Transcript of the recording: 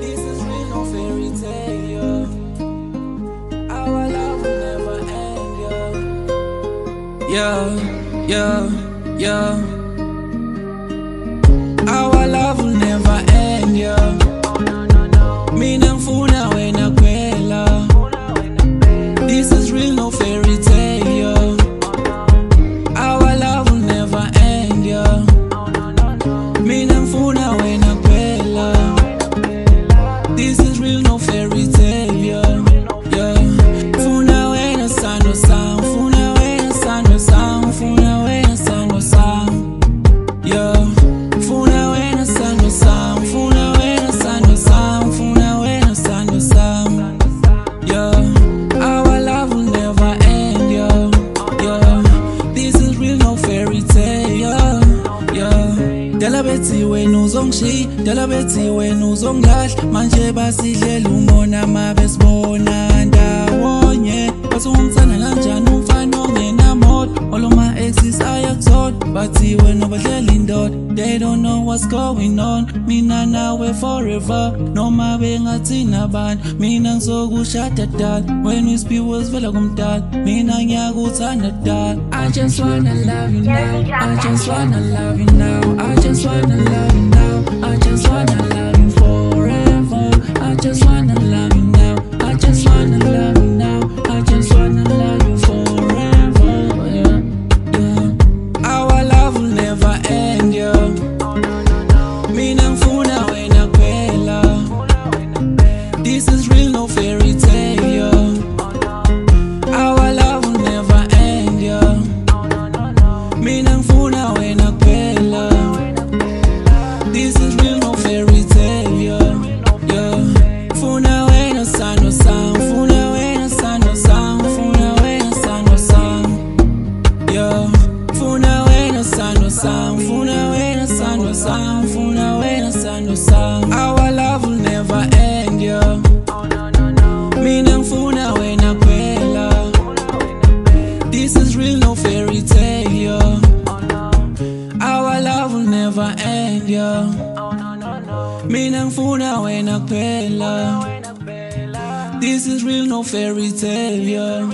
This is real, no fairy tale. Our love will never end. Yeah. Our love will never end. Mina ngifuna wena kuphela. This is real, no fairy tale. Our love will never end. Mina ngifuna wena kuphela. This is real, no fairy tale. Funa wena sando sam, funa wena sando sam, funa wena sando sam. Funa wena sando sam, funa wena sando sam, funa wena sando sam. Our love will never end. This is real, no fairy tale. Dala bethi wena uzongishi, dala bethi wena uzongilahla. Manje basidlela umona mabesibona ndawonye. Bathi ungithanda kanjani umfana ongenamoto. All of my exes ayakuthola, bathi wena badlela indoda. They don't know what's going on. Mina nawe forever, noma bengathina abantu. Mina ngizokushada dala, when we speak was vela kumdala. Mina ngiyakuthanda dala. I just wanna love you now, I just wanna love you now, I just wanna love you now, I just wanna love you forever. I just wanna love you now, I just wanna love you now, I just wanna love you forever. Our love will never end. Mina ngifuna wena kuphela. This is real, no fairy tale. Our love will never end. Mina ngifuna wena kuphela. This is real, no fairy tale. Funa wena sando sam, funa wena sando sam, funa wena sando sam. Funa wena sando sam, funa wena sando sam, funa wena sando sam. Our love will never end. Mina ngifuna wena kuphela. This is real, no fairy tale. Our love will never end. Mina ngifuna wena kuphela. This is real, no fairy tale.